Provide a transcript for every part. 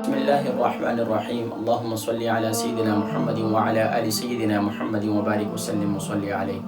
بسم اللہ الرحمن الرحیم اللہم صلی علی سیدنا محمد وعلی آل سیدنا محمد وبارک وسلم وصلی علیہ۔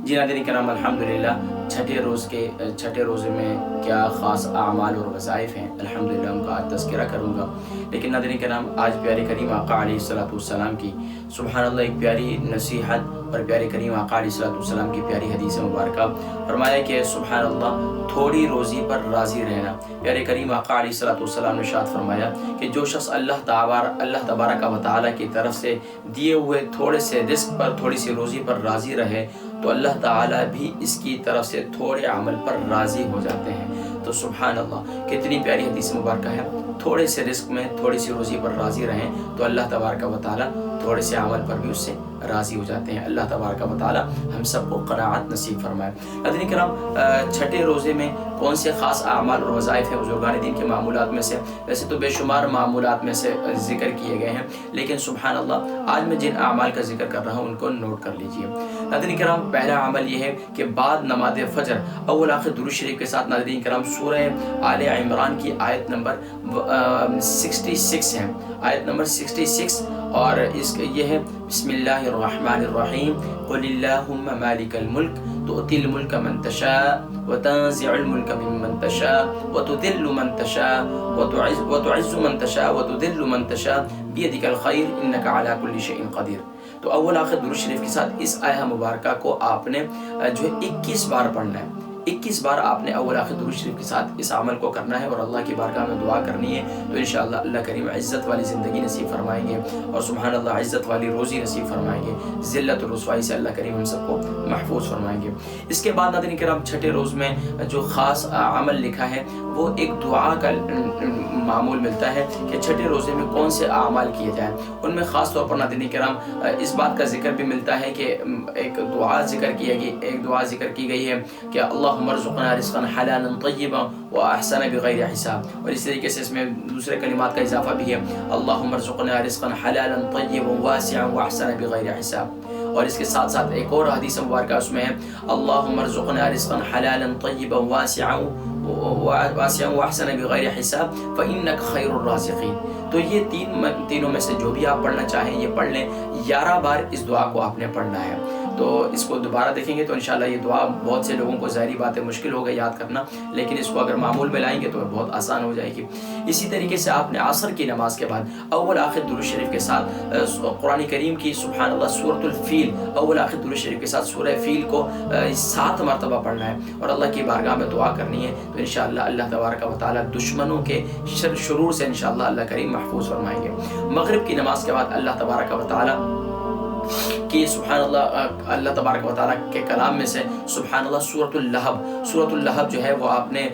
جی ناظرین کرام، الحمدللہ چھٹے روزے میں کیا خاص اعمال اور وظائف ہیں، الحمدللہ ان کا آج تذکرہ کروں گا۔ لیکن ناظرین کرام، آج پیارے کریم آقا علیہ السلام کی سبحان اللہ ایک پیاری نصیحت اور پیارے کریم آقا علیہ السلام کی پیاری حدیث مبارکہ فرمایا کہ سبحان اللہ تھوڑی روزی پر راضی رہنا۔ پیارے کریم آقا علیہ السلام نے ارشاد فرمایا کہ جو شخص اللہ تبارک و تعالیٰ کی طرف سے دیے ہوئے تھوڑے سے رزق پر، تھوڑی سی روزی پر راضی رہے تو اللہ تعالیٰ بھی اس کی طرف سے تھوڑے عمل پر راضی ہو جاتے ہیں۔ تو سبحان اللہ کتنی پیاری حدیث مبارکہ ہے، تھوڑے سے رزق میں تھوڑی سی روزی پر راضی رہیں تو اللہ تبارک و تعالیٰ تھوڑے سے عمل پر بھی اس سے راضی ہو جاتے ہیں۔ اللہ تبارک و تعالیٰ ہم سب کو قناعت نصیب فرمائے۔ ناظرین کرام، چھٹے روزے میں کون سے خاص اعمال اور وظائف ہیں بزرگان دین کے معمولات میں سے؟ ویسے تو بے شمار معمولات میں سے ذکر کیے گئے ہیں، لیکن سبحان اللہ آج میں جن اعمال کا ذکر کر رہا ہوں ان کو نوٹ کر لیجئے۔ ناظرین کرام، پہلا عمل یہ ہے کہ بعد نماز فجر اول آخر درود شریف کے ساتھ ناظرین کرام سورہ آل عمران کی آیت نمبر 66 ہے، آیت نمبر 66، اور یہ ہے بسم اللہ الرحمن الرحیم قل اللہم مالک الملک تؤتی الملک من تشاء وتنزع الملک ممن تشاء وتذل من تشاء وتعز من تشاء وتذل من تشاء بیدک الخیر انک علی کل شیء قدیر۔ تو اول آخر درود شریف کے ساتھ اس آیہ مبارکہ کو آپ نے جو ہے 21 بار پڑھنا ہے۔ 21 بار آپ نے اول آخر درود شریف کے ساتھ اس عمل کو کرنا ہے اور اللہ کی بارگاہ میں دعا کرنی ہے، تو انشاءاللہ اللہ کریم عزت والی زندگی نصیب فرمائیں گے اور سبحان اللہ عزت والی روزی نصیب فرمائیں گے، ذلت و رسوائی سے اللہ کریم ہم سب کو محفوظ فرمائیں گے۔ اس کے بعد ناظرین کرام، چھٹے روز میں جو خاص عمل لکھا ہے وہ ایک دعا کا معمول ملتا ہے کہ چھٹے روزے میں کون سے اعمال کیے جائیں۔ ان میں خاص طور پر ناظرین کرام اس بات کا ذکر بھی ملتا ہے کہ ایک دعا ذکر کی گئی ہے کہ اللہم ارزقنا رزقا حلالا طیبا واحسن بغیر حساب، اور اس طریقے سے اس میں دوسرے کلمات کا اضافہ بھی ہے اللہم ارزقنا رزقا حلالا طیبا واسعا واحسن بغیر حساب، اور اس کے ساتھ ساتھ ایک اور حدیث مبارکہ اس میں ہے اللہم ارزقنا رزقا حلالا طیبا واسعا واحسن بغیر حساب فإنک خیر الرازقین۔ تو یہ تینوں میں سے جو بھی آپ پڑھنا چاہیں یہ پڑھ لیں، 11 بار اس دعا کو آپ نے پڑھنا ہے۔ تو اس کو دوبارہ دیکھیں گے تو انشاءاللہ یہ دعا بہت سے لوگوں کو ظاہری بات ہے مشکل ہوگا یاد کرنا، لیکن اس کو اگر معمول میں لائیں گے تو بہت آسان ہو جائے گی۔ اسی طریقے سے آپ نے عصر کی نماز کے بعد اول آخر درود شریف کے ساتھ قرآن کریم کی سبحان اللہ سورۃ الفیل اول آخر درود شریف کے ساتھ سورہ فیل کو 7 مرتبہ پڑھنا ہے اور اللہ کی بارگاہ میں دعا کرنی ہے، تو انشاءاللہ اللہ تبارک و تعالیٰ دشمنوں کے شرور سے انشاءاللہ اللہ کریم محفوظ فرمائیں گے۔ مغرب کی نماز کے بعد اللہ تبارک و تعالیٰ کہ سبحان اللہ تبارک و تعالیٰ کے کلام میں سے سبحان اللہ سورۃ اللہب جو ہے وہ آپ نے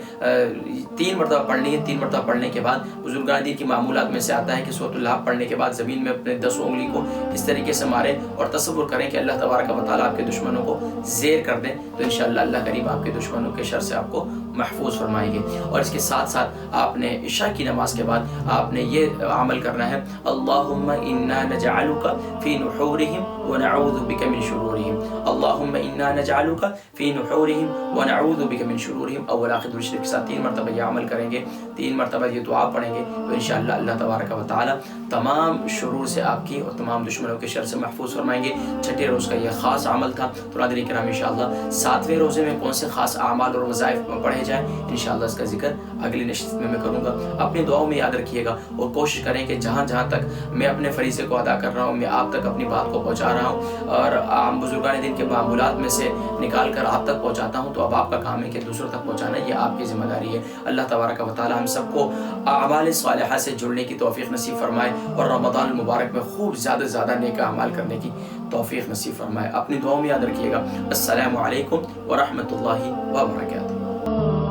3 مرتبہ پڑھنی ہے۔ 3 مرتبہ پڑھنے کے بعد بزرگان دین کی معمولات میں سے آتا ہے کہ سورۃ اللہب پڑھنے کے بعد زمین میں اپنے 10 انگلی کو اس طریقے سے ماریں اور تصور کریں کہ اللہ تبارک و تعالیٰ آپ کے دشمنوں کو زیر کر دیں، تو انشاءاللہ اللہ کریم آپ کے دشمنوں کے شر سے آپ کو محفوظ فرمائیں گے۔ اور اس کے ساتھ ساتھ آپ نے عشاء کی نماز کے بعد آپ نے یہ عمل کرنا ہے اللہم انا نجعلک فی نحورہم ونعوذ بک من شرورہم، اللہم انا نجعلک فی نحورہم ونعوذ بک من شرورہم۔ اول آخر درود شریف کے ساتھ 3 مرتبہ یہ عمل کریں گے، 3 مرتبہ یہ دعا پڑھیں گے، تو انشاءاللہ اللہ تبارک و تعالیٰ تمام شرور سے آپ کی اور تمام دشمنوں کے شر سے محفوظ فرمائیں گے۔ چھٹے روز کا یہ خاص عمل تھا۔ تو ناظرین کرام انشاءاللہ 7ویں روزے میں کون سے خاص اعمال اور وظائف پڑھے جائیں انشاءاللہ اس کا ذکر اگلی نشست میں کروں گا۔ اپنی دعاؤں میں یاد رکھیے گا اور کوشش کریں کہ جہاں تک میں اپنے فریضے کو ادا کر رہا ہوں میں آپ تک اپنی بات کو پہنچا رہا ہوں اور عام بزرگان دین کے معمولات میں سے نکال کر آپ تک پہنچاتا ہوں، تو اب آپ کا کام ہے کہ دوسروں تک پہنچانا، یہ آپ کی ذمہ داری ہے۔ اللہ تبارک و تعالی ہم سب کو اعمال صالحہ سے جڑنے کی توفیق نصیب فرمائے اور رمضان المبارک میں خوب زیادہ نیک اعمال کرنے کی توفیق نصیب فرمائے۔ اپنی دعاؤں میں یاد رکھیے گا۔ السلام علیکم ورحمۃ اللہ وبرکاتہ۔